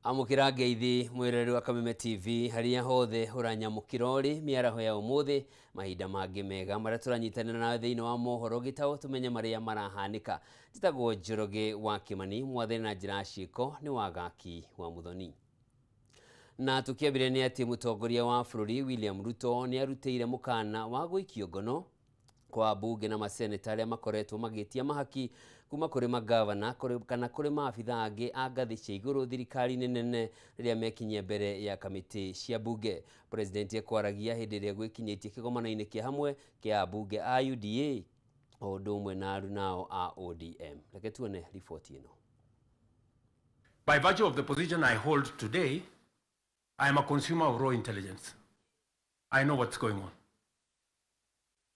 Amukira ngeithi mwireri wa Kameme TV haria hothe uranyamukirori miaraho ya umuthi mahinda mangi mega maria turanyitanira na thiini wa mohoro gitaho tumenye maria marahanika jitagwo Njoroge wa Kimani mwathani na njira ciiko ni wagaki wa Muthoni. Na tukiambire ni ati mutongoria wa bururi William Ruto ni arutire mukana wa guikio ngono kwa bunge na maseneta aria makoretwo magitia mahaki kuma kuri magavana kana kuri maabitha angi a ngathi cia iguru thirikari nene riria mekinyia mbere ya kamiti cia bunge. President ekwaragia hindi ria gwikinyitie kigomano-ini kia hamwe kia bunge a UDA o undu umwe na arunao a ODM. Reke tuone ripoti ino. By virtue of the position I hold today, I am a consumer of raw intelligence. I know what's going on.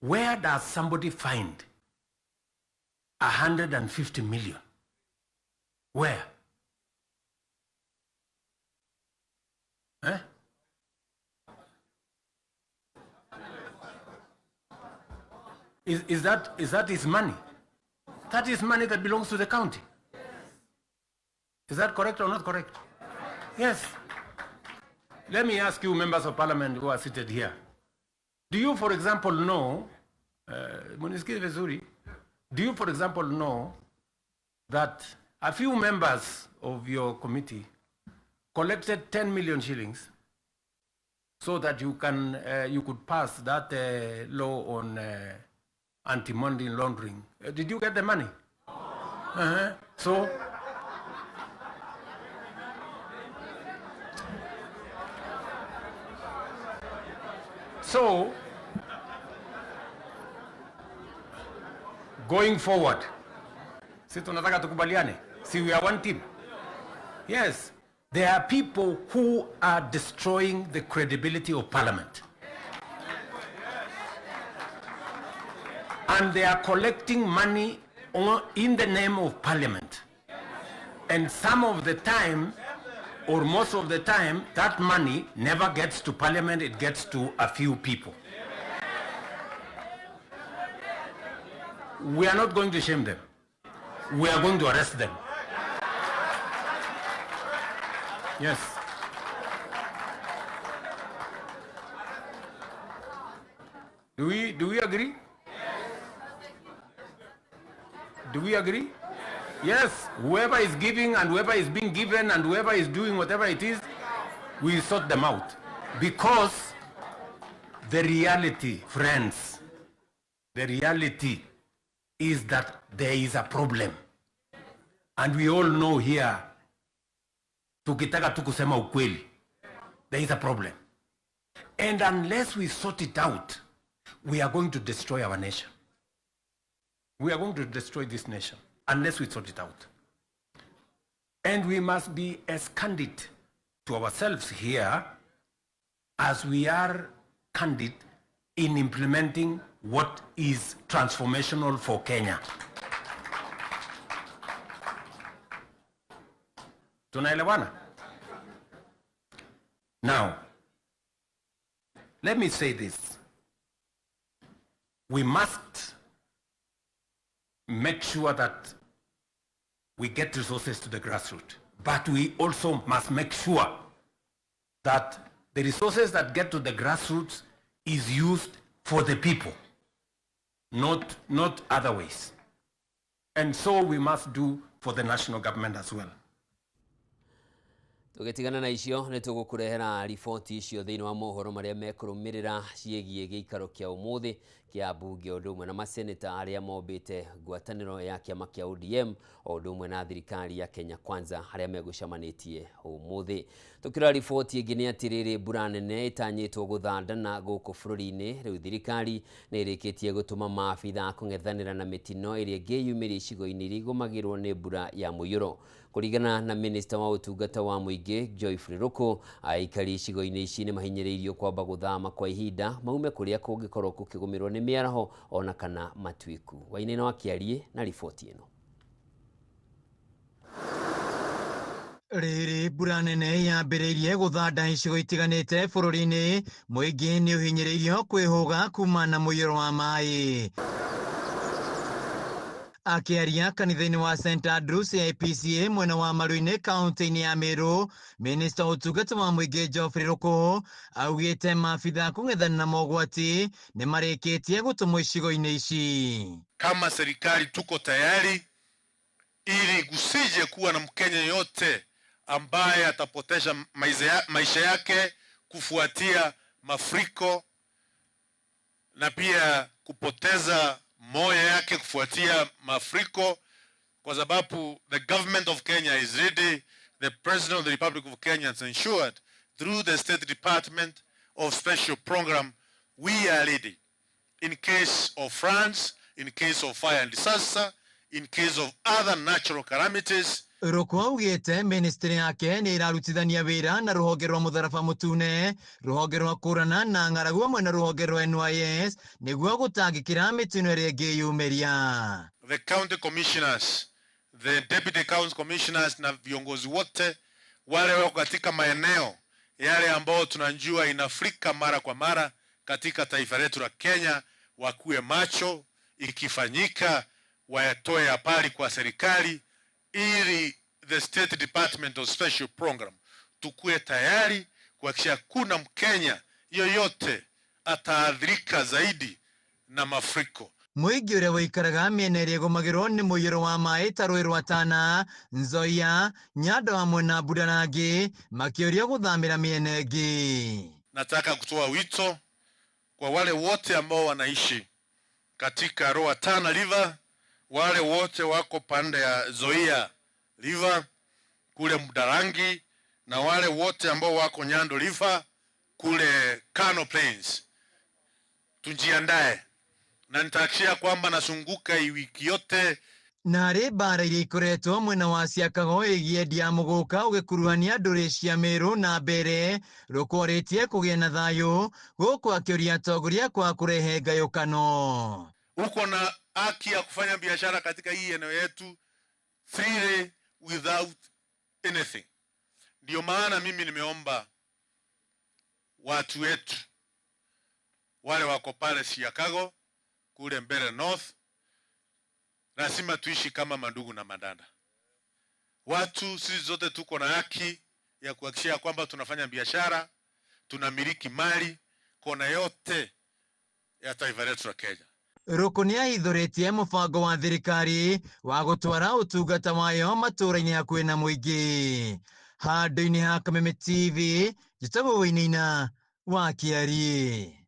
Where does somebody find 150 million? Where? Eh? Is that his money? That is money that belongs to the county. Is that correct or not correct? Yes. Let me ask you, members of parliament who are seated here. Do you, for example, know, do you, for example, know that a few members of your committee collected 10 million shillings so that you could pass that law on anti-money laundering? Did you get the money? So, going forward, si tunataka tukubaliane, si we are one team. Yes, there are people who are destroying the credibility of parliament. And they are collecting money in the name of parliament. And some of the time, or most of the time, that money never gets to parliament, it gets to a few people. We are not going to shame them. We are going to arrest them. Yes. Do we agree? Do we agree? Yes, whoever is giving and whoever is being given and whoever is doing whatever it is, we sort them out. Because the reality, friends, the reality is that there is a problem. And we all know here, tukitaka tukusema ukweli, there is a problem. And unless we sort it out, we are going to destroy our nation. We are going to destroy this nation unless we sort it out. And we must be as candid to ourselves here as we are candid in implementing what is transformational for Kenya. Tunaelewana? Now, let me say this. We must make sure that we get resources to the grassroots, but we also must make sure that the resources that get to the grassroots is used for the people, not other ways. And so we must do for the national government as well. Tugetigana na icio ni tugukurehera ripoti icio thiini wa mohoro maria mekurumirira ciegie giikaro kia umuthi kia bunge undu umwe na maseneta aria mombite ngwataniro ya kiama kia ODM o undu umwe na thirikari ya Kenya Kwanza aria megucamanitie umuthi. Tukira ripoti ingi ni atiriri mbura nene itanyitwo guthandana guku bururi-ini riu thirikari ni irikitie gutuma maabitha kung'ethanira na mitino iria ngiyumiri icigo-ini iria igumagirwo ni mbura ya muiyuro. Kuringana na minister wa utungata wa muingi Joyfrey Ruku, aikari icigo-ini ici ni mahinyiriirio kwamba guthama kwa ihinda maume kuria kungikorwo kukigumirwo ni miaraho ona kana matwiku. Waineno akiarie na ripoti ino. Riri mbura nene yambĩrĩirie gũthanda icigo itiganĩte bũrũri-inĩ, mũingĩ nĩ ũhinyĩrĩirio kwĩhũga kuma na mũiyũro wa maĩ. Akiaria kanitha-inĩ wa St Andrews APCA mwena wa Maru-inĩ kaunti-inĩ ya Meru, minista ũtungata wa mũingĩ Geoffrey Ruku augĩte maabitha kũng'ethanĩra na mogwati nĩ marĩkĩtie gũtũmwo icigo-inĩ ici. Kama serikali tuko tayari ili kusije kuwa na Mkenya yote ambaye atapoteza maisha yake kufuatia mafuriko na pia kupoteza moyo yake kufuatia mafuriko, kwa sababu the government of Kenya is ready, the president of the Republic of Kenya has ensured through the State Department of Special Program we are ready in case of floods, in case of fire and disaster, in case of other natural calamities. Ruku augĩte ministry yake nĩ ĩrarutithania wĩra na rũhonge rwa mũtharaba mũtune, rũhonge rwa kũrana na ng'aragu hamwe na rũhonge rwa NYS nĩguo gũtangĩkĩra mĩtino ĩrĩa ĩngĩyumĩria. The county commissioners, the deputy county commissioners na viongozi wote wale wako katika maeneo yale ambao tunajua inafurika mara kwa mara katika taifa letu la Kenya, wakuwe macho, ikifanyika wayatoe habari kwa serikali ili the State Department of Special Program tukue tayari kuhakikisha kuna Mkenya yoyote ataadhirika zaidi na mafuriko. Mũingĩ ũrĩa wĩikaraga mĩena ĩrĩa ĩgũmagĩrwo nĩ mũiyũro wa maĩ ta rũĩ rwa Tana, Nzoia, Nyando hamwe na Budalangi makĩũria gũthamĩra mĩena ĩngĩ. Nataka kutoa wito kwa wale wote ambao wanaishi katika Roa Tana River, wale wote wako pande ya Nzoia River kule Budalangi, na wale wote ambao wako Nyando River kule Kano Plains, tujiandae na nitahakikisha kwamba nasunguka hii wiki yote. Na harĩ mbara iria ikoretwo mwena wa Ciakago ĩgiĩ ndia mũgũka ũgĩkuruhania ndũrĩrĩ cia Meru na mbere, rũkorĩtie kũgĩa na thayũ gũkũ akĩũria atongoria kwa kũrehe ngayũkano. Uko na haki ya kufanya biashara katika hii eneo yetu freely without anything. Ndio maana mimi nimeomba watu wetu wale wako pale Ciakago kule mbele North, lazima tuishi kama mandugu na madada. Watu sisi zote tuko na haki ya kuhakikisha kwamba tunafanya biashara, tunamiliki mali kona yote ya taifa letu la Kenya. Ruku nĩ ahithũrĩtie mũbango wa thirikari wa gũtwara ũtungata wayo matũũra-inĩ hakuhĩ na mũingĩ. Handũ-inĩ ha Kameme TV, njĩtagwo Wĩinaina wa Kiari.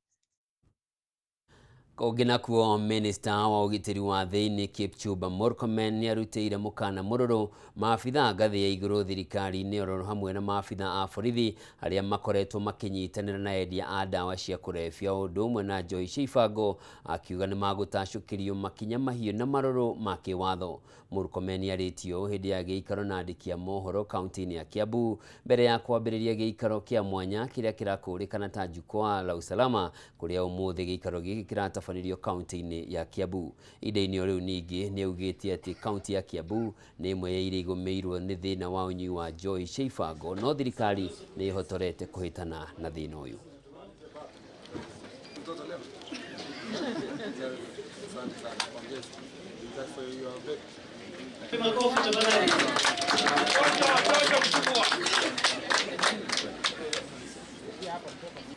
Kũngĩ nakuo minista wa ũgitĩri wa thĩinĩ Kipchumba Murkomen nĩ arutĩire mũkana mũrũrũ maabitha ngathĩ ya igũrũ thirikari-inĩ oro hamwe na maabitha a borithi arĩa makoretwo makĩnyitanĩra na endia a ndawa cia kũrebia ũndũ ũmwe na njoi cia ibango, akiuga nĩ magũtacũkĩrio makinya mahiũ na marũrũ ma kĩwatho. Murkomen arĩtio hĩndĩ ya gĩikaro na andĩki a mohoro kaunti-inĩ ya Kiambu mbere ya kwambĩrĩria gĩikaro kĩa mwanya kĩrĩa kĩrakũrĩkana ta jukwaa la usalama, kũrĩa ũmũthĩ gĩikaro gĩkĩ kĩratabanĩrio kaunti-inĩ ya Kiambu. Ihinda-inĩ o rĩu ningĩ nĩ augĩte atĩ kaunti ya Kiambu nĩ ĩmwe ya iria igũmĩirwo nĩ thĩna wa ũnyui wa njoi cia ibango, no thirikari nĩ ĩhotorete kũhĩtana na thĩna ũyũ.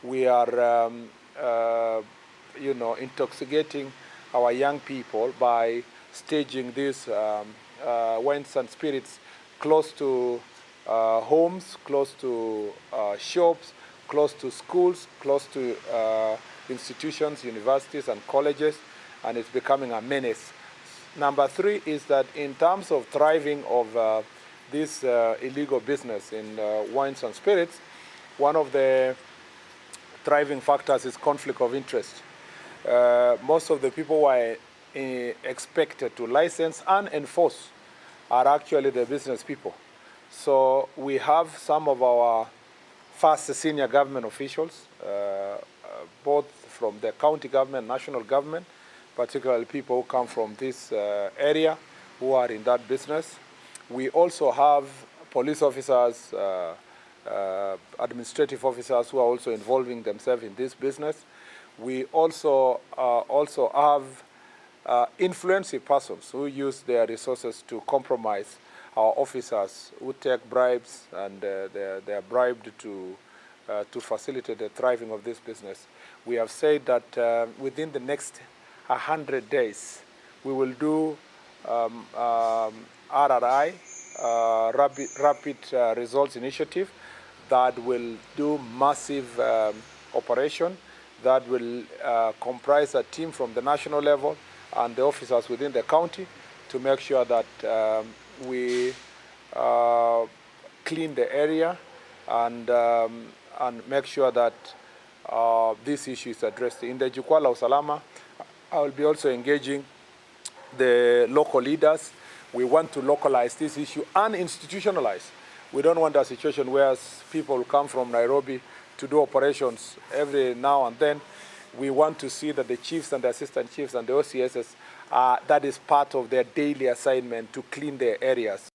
We are, intoxicating our young people by staging these wines and spirits close to homes, close to shops, close to schools, close to institutions, universities and colleges, and it's becoming a menace. Number three is that in terms of thriving of this illegal business in wines and spirits, one of the thriving factors is conflict of interest. Most of the people who are expected to license and enforce are actually the business people. So we have some of our first senior government officials, both from the county government, national government, particularly people who come from this area who are in that business. We also have police officers, administrative officers who are also involving themselves in this business. We also have influential persons who use their resources to compromise our officers, who take bribes, and they are bribed to facilitate the thriving of this business. We have said that within the next 100 days, we will do RRI, Rapid Results Initiative, that will do massive operation, that will comprise a team from the national level and the officers within the county to make sure that we clean the area and make sure that this issue is addressed. In the Jukwaa la Usalama, I will be also engaging the local leaders. We want to localize this issue and institutionalize. We don't want a situation where people come from Nairobi to do operations every now and then. We want to see that the chiefs and the assistant chiefs and the OCSs, that is part of their daily assignment to clean their areas.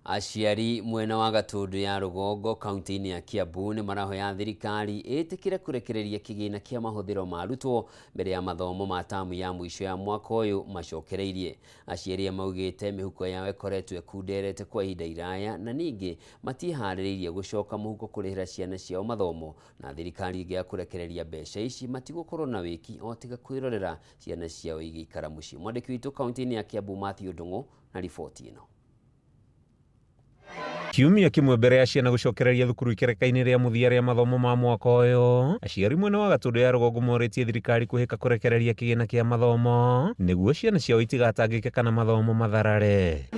Aciari mwena wa Gatundu ya Rugongo kaunti-inĩ ya Kiambu nĩ marahoya thirikari ĩtĩkĩre kũrekereria kĩgĩna kĩa mahũthĩro ma arutwo mbere ya mathomo ma tamu ya mũico ya mwaka ũyũ macokereirie. Aciari maugĩte mĩhuko yao ĩkoretwo ĩkunderete kwa ihinda iraya na ningĩ matiharĩrĩirie gũcoka mũhuko kũrĩhĩra ciana ciao mathomo, na thirikari ĩngĩaga kũrekereria mbeca ici matigũkorwo na wĩki o tiga kwĩrorera ciana ciao igĩikara mũciĩ. Mwandĩki witũ kaunti-inĩ ya Kiambu Matthew Ndung'u na riboti ĩno. Kiumia kimwe mbere ya ciana gũcokereria thukuru ikereka-inĩ rĩa mũthia rĩa mathomo ma mwaka ũyũ, aciari mwena wa Gatundu ya Rugongo morĩtie thirikari kũhĩka kũrekereria kĩgĩna kĩa mathomo nĩguo ciana ciao itigatangĩke kana mathomo matharare.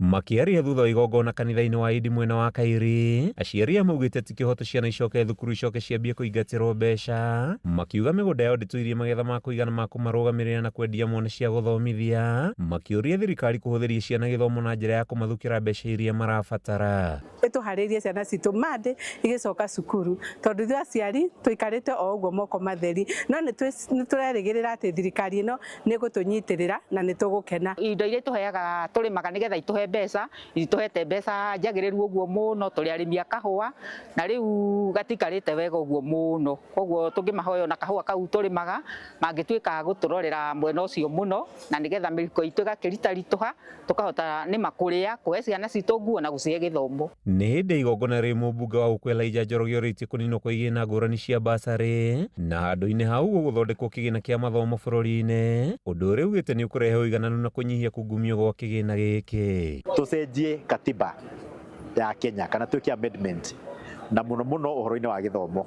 Makiaria thutha wa igongona kanitha-inĩ wa Idi mwena wa Kairi, aciari maugĩte ti kĩhoto ciana icoke thukuru icoke ciambie kũingatĩrwo mbeca, makiuga mĩgũnda yao ndĩtũirie magetha ma kũigana ma kũmarũgamĩrĩra na kwendia mone cia gũthomithia, makĩũria thirikari kũhũthĩria ciana gĩthomo na njĩra ya kũmathukĩra mbeca iria marabatara. Ĩtũharĩrie ciana citũ mande igĩcoka cukuru, tondũ ithuĩ aciari tũikarĩte o ũguo moko matheri, no nĩtũrerĩgĩrĩra atĩ thirikari ĩno nĩgũtũnyitĩrĩra na nĩtũgũkena. Indo iria tũheaga tũrĩmaga nĩgetha ituhe mbeca, itũhete mbeca njagĩrĩru ũguo mũno, tũrĩ arĩmi a kahũa na rĩu gatikarĩte wega ũguo mũno, koguo tũngĩmahoya na kahũa kau tũrĩmaga mangĩtuĩka gũtũrorera mwena ũcio mũno, na nĩgetha mĩhuko itũ ĩgakĩritaritũha tũkahota nĩma kũrĩa, kũhe ciana citũ nguo na gũcihe gĩthomo. Nĩ hĩndĩ igongona rĩ mũmbunge wa Ũkwela Njoroge orĩtie kũninwo kwa igĩna ngũrani cia basarĩ na handũ-inĩ hau gũthondekwo kĩgĩna kĩa mathomo bũrũri-inĩ, ũndũ ũrĩa ugĩte nĩ ũkũrehe ũigananu na kũnyihia kungumio gwa kĩgĩna gĩkĩ. Tucenjie katiba ya Kenya kana twĩke amendment na mũno mũno ũhoro-inĩ wa gĩthomo.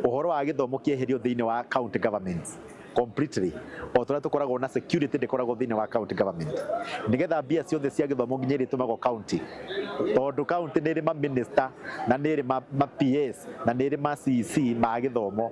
Ũhoro wa gĩthomo kĩeherio thĩinĩ wa county government completely. O tũrĩa tũkoragwo na security ndĩkoragwo thĩinĩ wa county government, nĩgetha mbia ciothe cia gĩthomo nginya irĩtũmagwo county, tondũ county nĩ ĩrĩ ma minister na nĩ ĩrĩ ma PS na nĩ ĩrĩ ma CEC ma gĩthomo,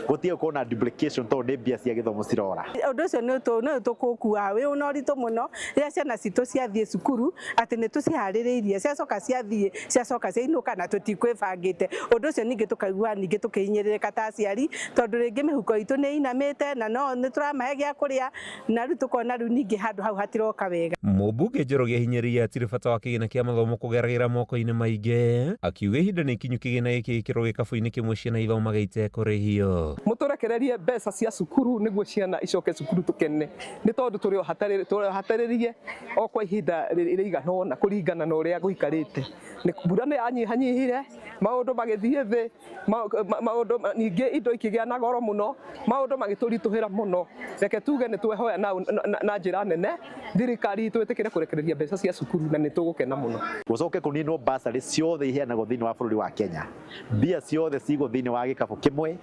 gũtiga gũkorwo na duplication tondũ nĩ mbia cia gĩthomo cirora. Ũndũ ũcio nĩ tũkũkua wĩ na ũritũ mũno rĩrĩa ciana citũ ciathiĩ cukuru, atĩ nĩ tũciharĩrĩirie, ciacoka ciathiĩ ciacoka ciainũka na tũtikwĩbangĩte. Ũndũ ũcio ningĩ tũkaigua ningĩ tũkĩhinyĩrĩrĩka ta aciari, tondũ rĩngĩ mĩhuko itũ nĩ inamĩte na no nĩ tũramahe gĩa kũrĩa na rĩu tũkona rĩu ningĩ handũ hau hatiroka wega. Mũmbunge Njoroge ahinyĩrĩirie atirĩ bata wa kĩgĩna kĩa mathomo kũgeragĩra moko-inĩ maingĩ, akiuga ihinda nĩ ikinyu kĩgĩna gĩkĩ gĩkĩrwo gĩkabu-inĩ kĩmwe ciana ithomaga itekũrĩhio. Mũtũrekererie mbeca cia cukuru nĩguo ciana icoke cukuru tũkene, nĩ tondũ tũrĩ hatarĩrie o kwa ihinda rĩigana ũna kũringana na ũrĩa gũikarĩte. Mbura nĩ yanyihanyihire, maũndũ magĩthiĩ thĩ, maũndũ ningĩ indo ikĩgĩa na goro mũno, maũndũ magĩtũritũhĩra mũno. Reke tuge nĩ twehoya na njĩra nene thirikari itũ ĩtĩkĩre kũrekereria mbeca cia cukuru na nĩ tũgũkena mũno. Gũcoke kũninwo basarĩ ciothe iheanagwo thĩinĩ wa bũrũri wa Kenya, mbia ciothe cigwo thĩinĩ wa gĩkabũ kĩmwe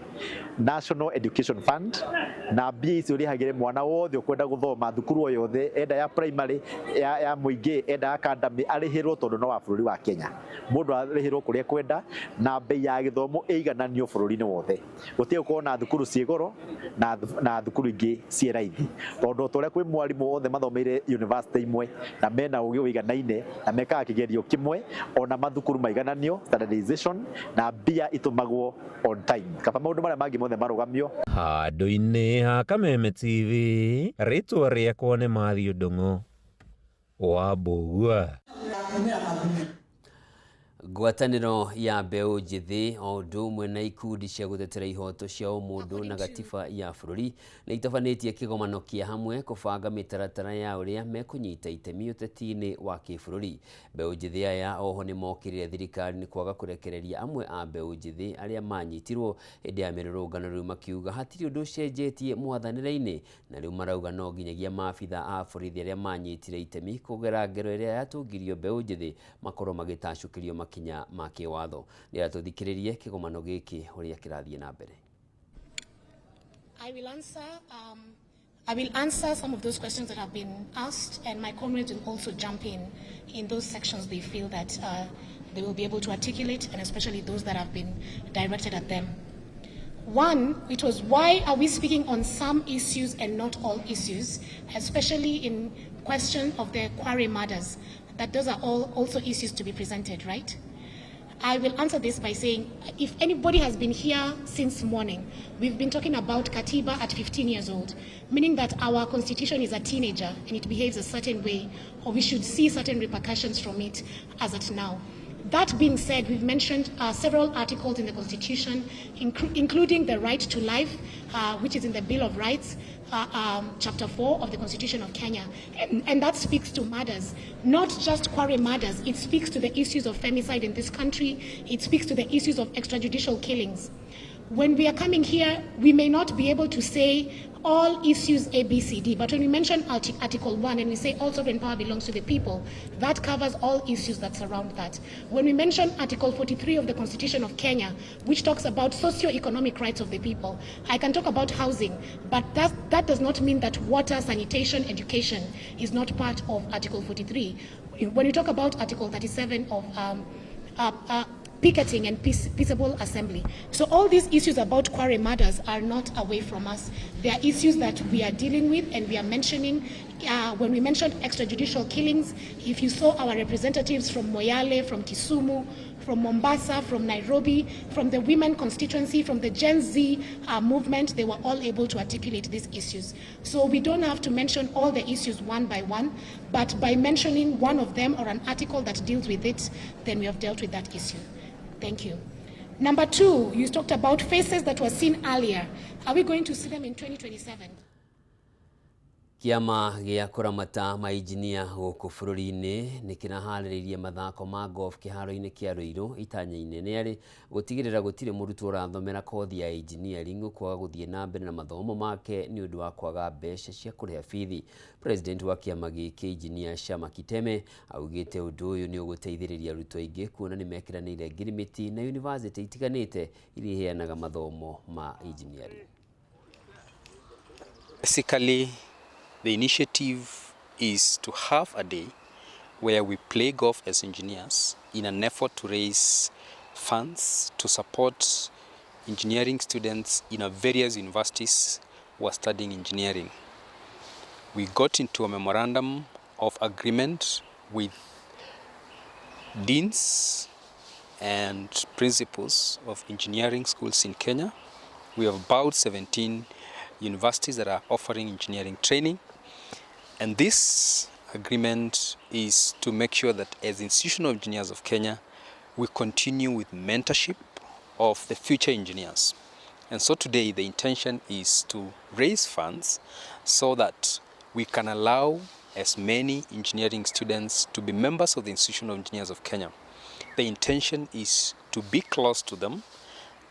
National Education Fund, na mbia icio rĩhagĩre mwana wothe ũkwenda gũthoma thukuru o yothe, enda ya primary ya mũingĩ, enda ya academy, arĩhĩrwo tondũ no wa bũrũri wa Kenya. Mũndũ arĩhĩrwo kũrĩa kwenda na bei ya gĩthomo ĩigananio bũrũri-inĩ wothe, gũtiga gũkorwo na thukuru ciĩ goro na thukuru ingĩ ciĩ raithi, tondũ ũrĩa kwĩ mwarimũ wothe mathomeire university imwe na mena ũgĩ ũiganaine na mekaga kĩgerio kĩmwe, ona mathukuru maigananio standardization na mbia itũmagwo on time, kaba maũndũ marĩa mangĩ mothe marũgamio. Handũ-inĩ ha Kameme TV, rĩtwa rĩakwa nĩ Matthew Ndung'u wa Mbũgua. Ngwatanĩro ya mbeũ njĩthĩ o ũndũ ũmwe na ikundi cia gũtetera ihoto cia ũmũndũ na gatiba ya bũrũri nĩ itabanĩtie kĩgomano kĩa hamwe kũbanga mĩtaratara ya ũrĩa mekũnyita itemi ũteti-inĩ wa kĩbũrũri. Mbeũ njĩthĩ aya oho nĩ mokĩrĩre thirikari nĩ kwaga kũrekereria amwe a mbeũ njĩthĩ arĩa manyitirwo hĩndĩ ya mĩrũrũngano rĩu makiuga hatirĩ ũndũ ũcenjetie mwathanĩre-inĩ, na rĩu marauga no nginyagia maabitha a borithi arĩa manyitire itemi kũgera ngero ĩrĩa yatũngirio mbeũ njĩthĩ makorwo magĩtacũkĩrio makinya ma kĩwatho. Nĩ atũthikĩrĩrie kĩgomano gĩkĩ ũrĩa kĩrathiĩ na mbere. I will answer some of those questions that have been asked, and my comrades will also jump in those sections they feel that they will be able to articulate, and especially those that have been directed at them. One, it was why are we speaking on some issues and not all issues, especially in question of the quarry murders, that those are all also issues to be presented, right? I will answer this by saying, if anybody has been here since morning, we've been talking about Katiba at 15 years old, meaning that our constitution is a teenager and it behaves a certain way, or we should see certain repercussions from it as at now. That being said, we've mentioned several articles in the Constitution, including the right to life, which is in the Bill of Rights, Chapter 4 of the Constitution of Kenya. And that speaks to murders, not just quarry murders. It speaks to the issues of femicide in this country. It speaks to the issues of extrajudicial killings. When we are coming here, we may not be able to say all issues A, B, C, D, but when we mention Article 1 and we say all sovereign power belongs to the people, that covers all issues that surround that. When we mention Article 43 of the Constitution of Kenya, which talks about socio-economic rights of the people, I can talk about housing, but that does not mean that water, sanitation, education is not part of Article 43. When we talk about Article 37 of picketing and peaceable assembly. So all these issues about quarry murders are not away from us. They are issues that we are dealing with and we are mentioning. When we mentioned extrajudicial killings, if you saw our representatives from Moyale, from Kisumu, from Mombasa, from Nairobi, from the women constituency, from the Gen Z movement, they were all able to articulate these issues. So we don't have to mention all the issues one by one, but by mentioning one of them or an article that deals with it, then we have dealt with that issue. Thank you. Number two, you talked about faces that were seen earlier. Are we going to see them in 2027? Kiama gĩa kũramata mainjinia gũkũ bũrũri-inĩ nĩ kĩraharĩrĩria mathako ma golf kĩharo-inĩ kĩa Rũirũ itanya-inĩ nĩ arĩ gũtigĩrĩra gũtirĩ mũrutwo ũrathomera kothi ya engineering ũkwaga gũthiĩ na mbere na mathomo make nĩ ũndũ wa kwaga mbeca cia kũrĩha bithi. President wa kĩama gĩkĩ Engineer Shama Kiteme augĩte ũndũ ũyũ nĩ ũgũteithĩrĩria arutwo aingĩ kuona nĩ mekĩranĩire ngirimiti na university itiganĩte iria iheanaga mathomo ma engineering. Basically, the initiative is to have a day where we play golf as engineers in an effort to raise funds to support engineering students in our various universities who are studying engineering. We got into a memorandum of agreement with deans and principals of engineering schools in Kenya. We have about 17 universities that are offering engineering training. And this agreement is to make sure that as Institution of Engineers of Kenya, we continue with mentorship of the future engineers. And so today the intention is to raise funds so that we can allow as many engineering students to be members of the Institution of Engineers of Kenya. The intention is to be close to them,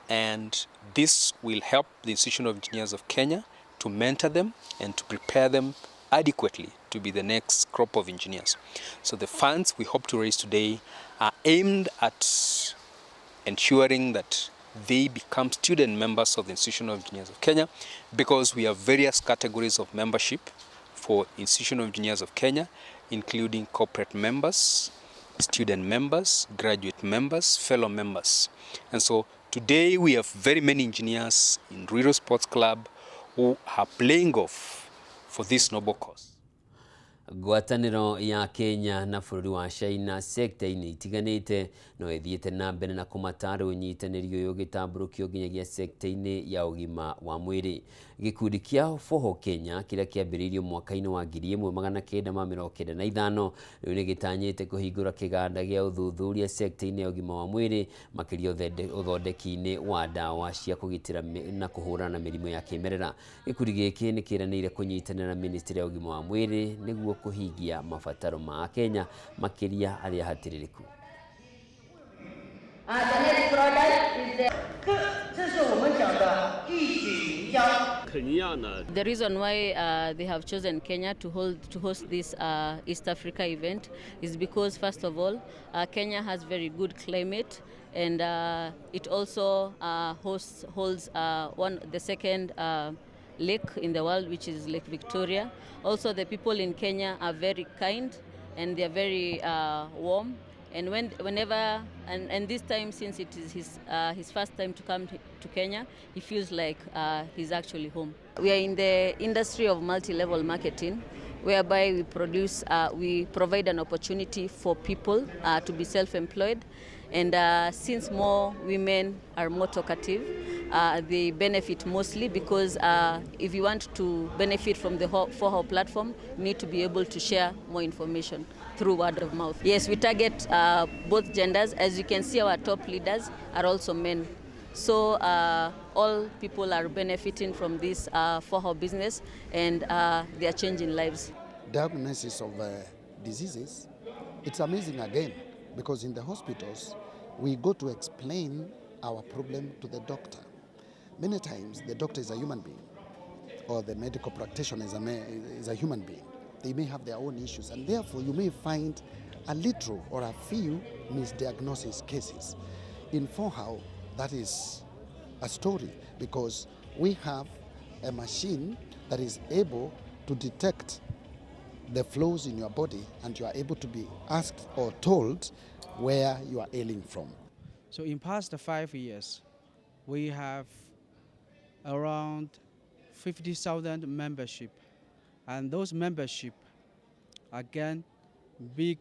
and this will help the Institution of Engineers of Kenya to mentor them and to prepare them adequately to be the next crop of engineers. So the funds we hope to raise today are aimed at ensuring that they become student members of the Institution of Engineers of Kenya, because we have various categories of membership for Institution of Engineers of Kenya, including corporate members, student members, graduate members, fellow members. And so today we have very many engineers in Ruiru Sports Club who are playing golf for this noble cause. Ngwatanĩro ya Kenya na bũrũri wa China sector-inĩ itiganĩte no ĩthiĩte na mbere na kũmatara ũnyitanĩri ũyũ ũgĩtambũrũkio nginyagia sector-inĩ ya ũgima wa mwĩrĩ. Gĩkundi kĩa Foho Kenya kĩrĩa kĩambĩrĩirio mwaka-inĩ wa 1995 rĩu nĩ gĩtanyĩte kũhingũra kĩganda gĩa ũthuthuria sector-inĩ ya ũgima wa mwĩrĩ makĩria ũthondeki-inĩ wa ndawa cia kũgitĩra na kũhũrana na mĩrimũ ya kĩmerera. Gĩkundi gĩkĩ nĩ kĩranĩire kũnyitanĩra na ministry ya ũgima wa mwĩrĩ nĩguo kuhingia mabataro ma Kenya makiria aria hatiririku. The next product is the reason why they have chosen Kenya to host this East Africa event is because first of all Kenya has very good climate and it also holds the second lake in the world, which is Lake Victoria. Also, the people in Kenya are very kind and they are very warm. And whenever this time, since it is his first time to come to Kenya, he feels like he's actually home. We are in the industry of multi-level marketing, whereby we provide an opportunity for people to be self-employed. And since more women are more talkative, they benefit mostly because if you want to benefit from the Foho platform, you need to be able to share more information through word of mouth. Yes, we target both genders. As you can see, our top leaders are also men. So all people are benefiting from this Foho business and they are changing lives. Diagnosis of diseases, it's amazing again because in the hospitals, we go to explain our problem to the doctor. Many times the doctor is a human being or the medical practitioner is a human being. They may have their own issues and therefore you may find a little or a few misdiagnosis cases. In Foho, that is a story because we have a machine that is able to detect the flaws in your body and you are able to be asked or told where you are ailing from. So in past 5 years, we have around 50,000 membership, and those membership again big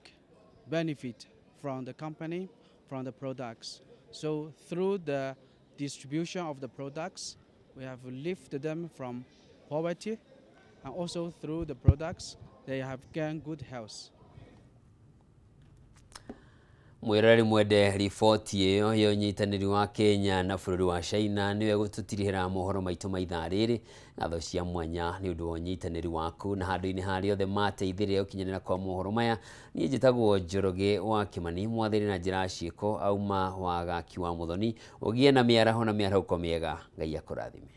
benefit from the company, from the products. So through the distribution of the products, we have lifted them from poverty, and also through the products, they have gained good health. Mwirari mwende riboti ĩyo ya ũnyitanĩri wa Kenya na bũrũri wa China nĩwe gũtũtirihĩra mohoro maitũ ma ithaa rĩrĩ na tho cia mwanya nĩ ũndũ wa ũnyitanĩri waku na handũ-inĩ harĩa othe mateithĩrĩria gũkinyanĩra kwa mohoro maya. Niĩ njĩtagwo Njoroge wa Kĩmani, mwathĩri na njĩra ciĩko auma wa gaki wa Mũthoni. Ũgĩe na mĩaraho mĩega, Ngai akũrathime.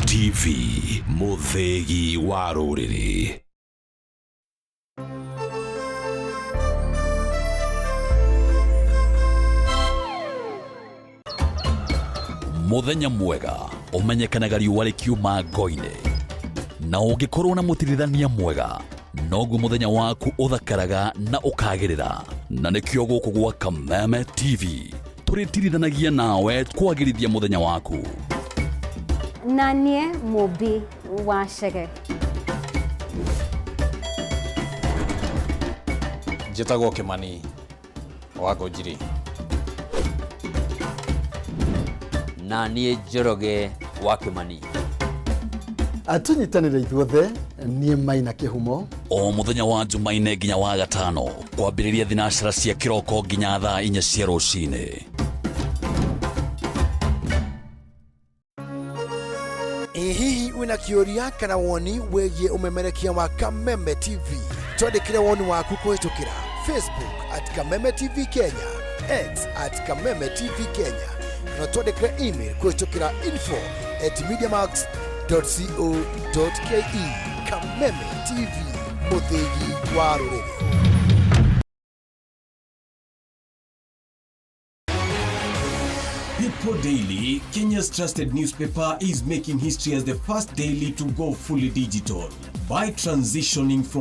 TV Muthegi wa Rũrĩrĩ. Muthenya mwega umenyekanaga riũa rĩkiuma ngo-inĩ na ũngĩkorwo na mũtirithania mwega noguo muthenya waku ũthakaraga na ũkagĩrĩra, na nĩkĩo gũkũ gwa Kameme TV tũrĩtirithanagia nawe kwagĩrithia muthenya waku. Nanie Mobi wa Shege. Njĩtagwo Kĩmani wa Ngũnjiri. Na niĩ Njoroge wa Kĩmani. Atunyitanĩre ithuothe niĩ Maina Kĩhumo. O muthenya wa Jumaine nginya wa Gatano kwambĩrĩria thinacara cia kĩroko nginya thaa 4 cia rũcinĩ. Hihi wina kĩũria kana woni wĩgiĩ umemerekia wa Kameme TV, twandĩkĩre woni waku kũhĩtũkĩra Facebook @Kameme TV Kenya, X @Kameme TV Kenya, na twandĩkĩre email kũhĩtũkĩra info@mediamax.co.ke. Kameme TV, mũthĩgi wa rũrĩrĩ. People Daily, Kenya's trusted newspaper, is making history as the first daily to go fully digital by transitioning from